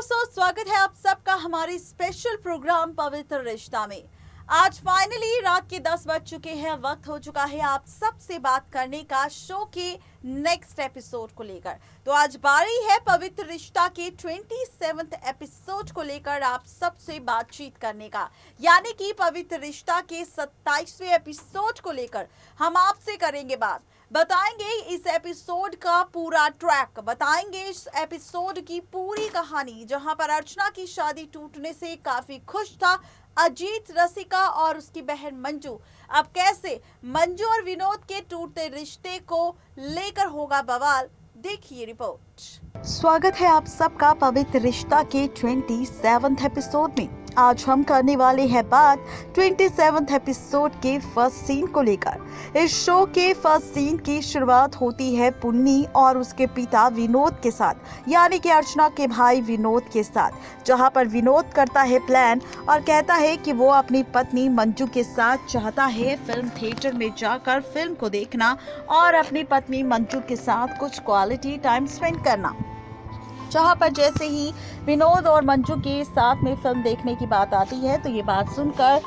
दोस्तों, स्वागत है आप सबका हमारे स्पेशल प्रोग्राम पवित्र रिश्ता में। आज फाइनली रात के 10 बज चुके हैं। वक्त हो चुका है आप सबसे बात करने का शो के नेक्स्ट एपिसोड को लेकर। तो आज बारी है पवित्र रिश्ता के 27वें एपिसोड को लेकर आप सबसे बातचीत करने का, यानी कि पवित्र रिश्ता के 27वें एपिसोड को लेकर हम आपसे करेंगे बात। बताएंगे इस एपिसोड का पूरा ट्रैक, बताएंगे इस एपिसोड की पूरी कहानी, जहां पर अर्चना की शादी टूटने से काफी खुश था अजीत, रसिका और उसकी बहन मंजू। अब कैसे मंजू और विनोद के टूटते रिश्ते को लेकर होगा बवाल, देखिए रिपोर्ट। स्वागत है आप सबका पवित्र रिश्ता के 27वें एपिसोड में। आज हम करने वाले हैं बात 27वें एपिसोड के फर्स्ट सीन को लेकर। इस शो के फर्स्ट सीन की शुरुआत होती है पुन्नी और उसके पिता विनोद के साथ, यानी कि अर्चना के भाई विनोद के साथ, जहां पर विनोद करता है प्लान और कहता है कि वो अपनी पत्नी मंजू के साथ चाहता है फिल्म थिएटर में जाकर फिल्म को देखना और अपनी पत्नी मंजू के साथ कुछ क्वालिटी टाइम स्पेंड करना। जहाँ पर जैसे ही विनोद और मंजू के साथ में फिल्म देखने की बात आती है तो ये बात सुनकर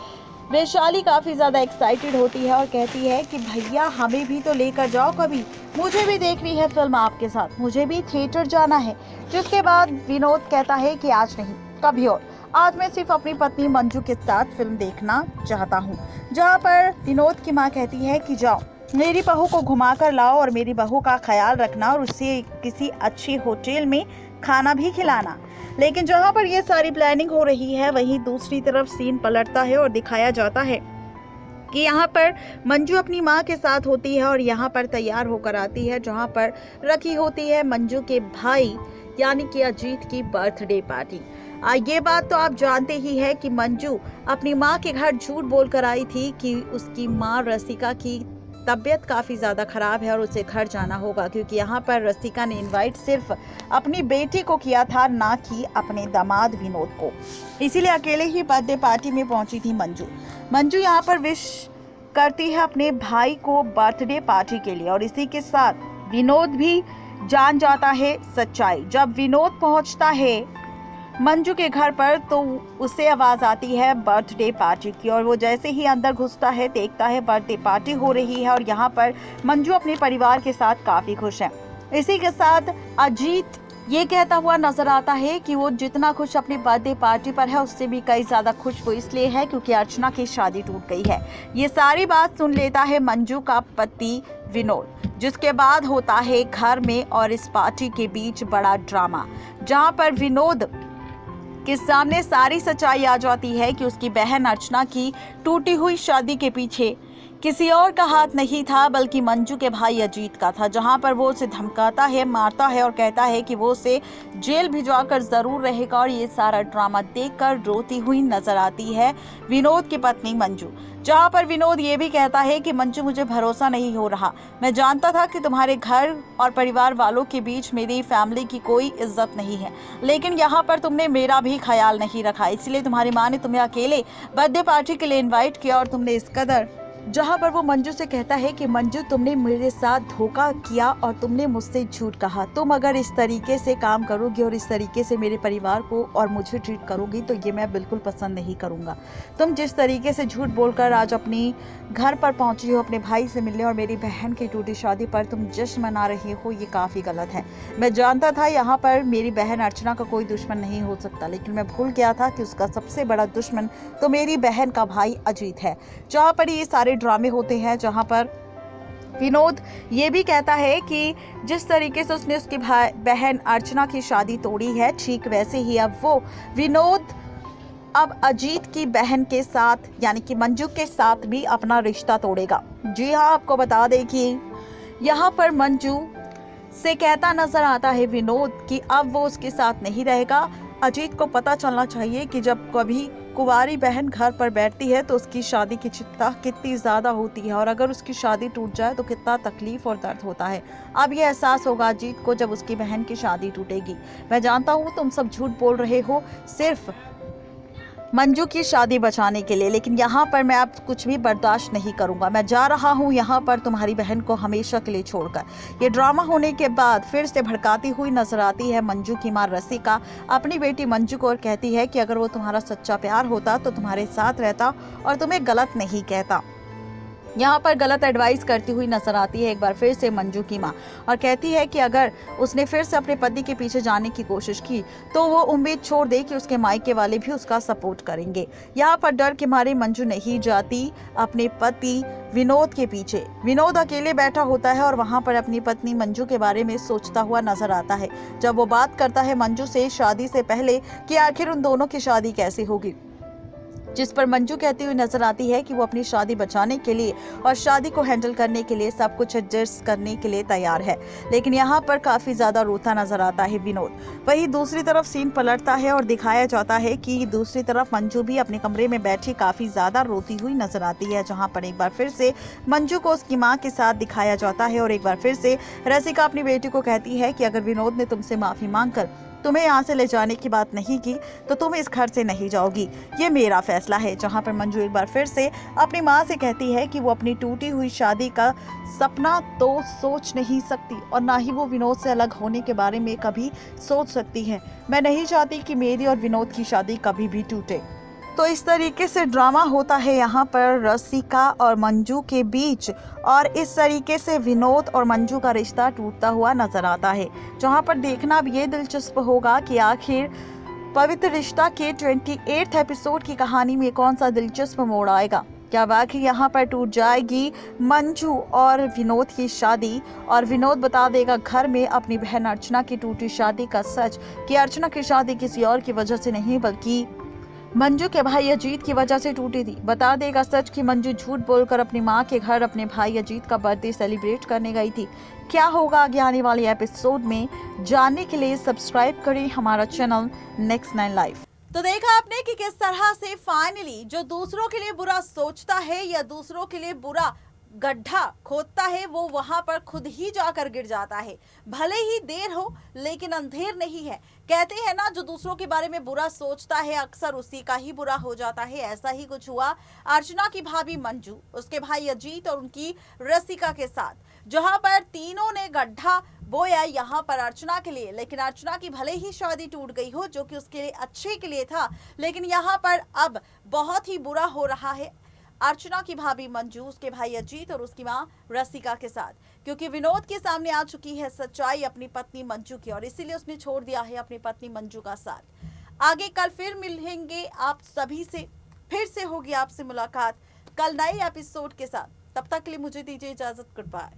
वैशाली काफ़ी ज़्यादा एक्साइटेड होती है और कहती है कि भैया हमें भी तो लेकर जाओ कभी, मुझे भी देखनी है फिल्म आपके साथ, मुझे भी थिएटर जाना है। जिसके बाद विनोद कहता है कि आज नहीं, कभी और, आज मैं सिर्फ अपनी पत्नी मंजू के साथ फिल्म देखना चाहता हूँ। जहाँ पर विनोद की माँ कहती है कि जाओ मेरी बहू को घुमा कर लाओ और मेरी बहू का ख्याल रखना और उसे किसी अच्छी होटल में खाना भी खिलाना। लेकिन जहाँ पर ये सारी प्लानिंग हो रही है वहीं दूसरी तरफ सीन पलटता है और दिखाया जाता है कि यहाँ पर मंजू अपनी माँ के साथ होती है और यहाँ पर तैयार होकर आती है, जहाँ पर रखी होती है मंजू के भाई यानी कि अजीत की बर्थडे पार्टी। ये बात तो आप जानते ही है कि मंजू अपनी माँ के घर झूठ बोलकर आई थी कि उसकी माँ रसिका की तबीयत काफ़ी ज़्यादा ख़राब है और उसे घर जाना होगा, क्योंकि यहाँ पर रसिका ने इनवाइट सिर्फ अपनी बेटी को किया था, ना कि अपने दामाद विनोद को। इसीलिए अकेले ही बर्थडे पार्टी में पहुँची थी मंजू यहाँ पर विश करती है अपने भाई को बर्थडे पार्टी के लिए और इसी के साथ विनोद भी जान जाता है सच्चाई। जब विनोद पहुँचता है मंजू के घर पर तो उसे आवाज़ आती है बर्थडे पार्टी की और वो जैसे ही अंदर घुसता है देखता है बर्थडे पार्टी हो रही है और यहाँ पर मंजू अपने परिवार के साथ काफ़ी खुश है। इसी के साथ अजीत ये कहता हुआ नजर आता है कि वो जितना खुश अपनी बर्थडे पार्टी पर है उससे भी कई ज़्यादा खुश वो इसलिए है क्योंकि अर्चना की शादी टूट गई है। ये सारी बात सुन लेता है मंजू का पति विनोद, जिसके बाद होता है घर में और इस पार्टी के बीच बड़ा ड्रामा, जहाँ पर विनोद के सामने सारी सच्चाई आ जाती है कि उसकी बहन अर्चना की टूटी हुई शादी के पीछे किसी और का हाथ नहीं था बल्कि मंजू के भाई अजीत का था। जहां पर वो उसे धमकाता है, मारता है और कहता है कि वो उसे जेल भिजवाकर जरूर रहेगा और ये सारा ड्रामा देखकर रोती हुई नजर आती है विनोद की पत्नी मंजू। जहां पर विनोद ये भी कहता है कि मंजू मुझे भरोसा नहीं हो रहा, मैं जानता था कि तुम्हारे घर और परिवार वालों के बीच मेरी फैमिली की कोई इज्जत नहीं है, लेकिन यहाँ पर तुमने मेरा भी ख्याल नहीं रखा, इसलिए तुम्हारी माँ ने तुम्हें अकेले बर्थडे पार्टी के लिए इन्वाइट किया और तुमने इस कदर। जहाँ पर वो मंजू से कहता है कि मंजू तुमने मेरे साथ धोखा किया और तुमने मुझसे झूठ कहा, तुम अगर इस तरीके से काम करोगी और इस तरीके से मेरे परिवार को और मुझे ट्रीट करोगी तो ये मैं बिल्कुल पसंद नहीं करूँगा। तुम जिस तरीके से झूठ बोलकर आज अपनी घर पर पहुँची हो अपने भाई से मिलने और मेरी बहन की टूटी शादी पर तुम जश्न मना रहे हो, ये काफ़ी गलत है। मैं जानता था यहाँ पर मेरी बहन अर्चना का कोई दुश्मन नहीं हो सकता, लेकिन मैं भूल गया था कि उसका सबसे बड़ा दुश्मन तो मेरी बहन का भाई अजीत है। जहाँ पर ये सारे ड्रामे होते हैं, जहां पर विनोद ये भी कहता है कि जिस तरीके से उसने उसकी बहन अर्चना की शादी तोड़ी है, ठीक वैसे ही अब वो विनोद अब अजीत की बहन के साथ यानी कि मंजू के साथ भी अपना रिश्ता तोड़ेगा। जी हाँ, आपको बता दें कि यहाँ पर मंजू से कहता नजर आता है विनोद कि अब वो उसके साथ नहीं रहेगा। अजीत को पता चलना चाहिए कि जब कभी कुंवारी बहन घर पर बैठती है तो उसकी शादी की चिंता कितनी ज़्यादा होती है और अगर उसकी शादी टूट जाए तो कितना तकलीफ और दर्द होता है। अब ये एहसास होगा अजीत को जब उसकी बहन की शादी टूटेगी। मैं जानता हूँ तुम सब झूठ बोल रहे हो, सिर्फ मंजू की शादी बचाने के लिए, लेकिन यहाँ पर मैं अब कुछ भी बर्दाश्त नहीं करूँगा। मैं जा रहा हूँ यहाँ पर तुम्हारी बहन को हमेशा के लिए छोड़कर। ये ड्रामा होने के बाद फिर से भड़काती हुई नजर आती है मंजू की मां रसिका अपनी बेटी मंजू को और कहती है कि अगर वो तुम्हारा सच्चा प्यार होता तो तुम्हारे साथ रहता और तुम्हें गलत नहीं कहता। यहाँ पर गलत एडवाइस करती हुई नजर आती है एक बार फिर से मंजू की माँ और कहती है कि अगर उसने फिर से अपने पति के पीछे जाने की कोशिश की तो वो उम्मीद छोड़ दे कि उसके मायके वाले भी उसका सपोर्ट करेंगे। यहाँ पर डर के मारे मंजू नहीं जाती अपने पति विनोद के पीछे। विनोद अकेले बैठा होता है और वहाँ पर अपनी पत्नी मंजू के बारे में सोचता हुआ नजर आता है जब वो बात करता है मंजू से शादी से पहले कि आखिर उन दोनों की शादी कैसे होगी, जिस पर मंजू कहती हुई नजर आती है कि वो अपनी शादी बचाने के लिए और शादी को हैंडल करने के लिए सब कुछ एडजस्ट करने के लिए तैयार है। लेकिन यहाँ पर काफी ज्यादा रोता नजर आता है विनोद। वहीं दूसरी तरफ सीन पलटता है और दिखाया जाता है कि दूसरी तरफ मंजू भी अपने कमरे में बैठी काफी ज्यादा रोती हुई नजर आती है, जहाँ पर एक बार फिर से मंजू को उसकी माँ के साथ दिखाया जाता है और एक बार फिर से रसिका अपनी बेटी को कहती है कि अगर विनोद ने तुमसे माफी मांगकर तुम्हें यहाँ से ले जाने की बात नहीं की तो तुम इस घर से नहीं जाओगी, ये मेरा फैसला है। जहाँ पर मंजू एक बार फिर से अपनी माँ से कहती है कि वो अपनी टूटी हुई शादी का सपना तो सोच नहीं सकती और ना ही वो विनोद से अलग होने के बारे में कभी सोच सकती है। मैं नहीं चाहती कि मेरी और विनोद की शादी कभी भी टूटे। तो इस तरीके से ड्रामा होता है यहाँ पर रसिका और मंजू के बीच और इस तरीके से विनोद और मंजू का रिश्ता टूटता हुआ नजर आता है, जहाँ पर देखना अब ये दिलचस्प होगा कि आखिर पवित्र रिश्ता के 28वें एपिसोड की कहानी में कौन सा दिलचस्प मोड़ आएगा। क्या वाकई यहाँ पर टूट जाएगी मंजू और विनोद की शादी और विनोद बता देगा घर में अपनी बहन अर्चना की टूटी शादी का सच कि अर्चना की शादी किसी और की वजह से नहीं बल्कि मंजू के भाई अजीत की वजह से टूटी थी। बता देगा सच कि मंजू झूठ बोलकर अपनी मां के घर अपने भाई अजीत का बर्थडे सेलिब्रेट करने गई थी। क्या होगा आगे आने वाले एपिसोड में, जानने के लिए सब्सक्राइब करें हमारा चैनल नेक्स्ट 9 लाइव। तो देखा आपने कि किस तरह से फाइनली जो दूसरों के लिए बुरा सोचता है या दूसरों के लिए बुरा गड्ढा खोदता है वो वहां पर खुद ही जाकर गिर जाता है। भले ही देर हो लेकिन अंधेर नहीं है। कहते हैं ना, जो दूसरों के बारे में बुरा सोचता है अक्सर उसी का ही बुरा हो जाता है। ऐसा ही कुछ हुआ अर्चना की भाभी मंजू, उसके भाई अजीत और उनकी रसिका के साथ, जहां पर तीनों ने गड्ढा बोया यहाँ पर अर्चना के लिए। लेकिन अर्चना की भले ही शादी टूट गई हो जो कि उसके लिए अच्छे के लिए था, लेकिन यहाँ पर अब बहुत ही बुरा हो रहा है अर्चना की भाभी मंजू, उसके भाई अजीत और उसकी मां रसिका के साथ, क्योंकि विनोद के सामने आ चुकी है सच्चाई अपनी पत्नी मंजू की और इसीलिए उसने छोड़ दिया है अपनी पत्नी मंजू का साथ। आगे कल फिर मिलेंगे आप सभी से, फिर से होगी आपसे मुलाकात कल नए एपिसोड के साथ। तब तक के लिए मुझे दीजिए इजाजत। Good bye.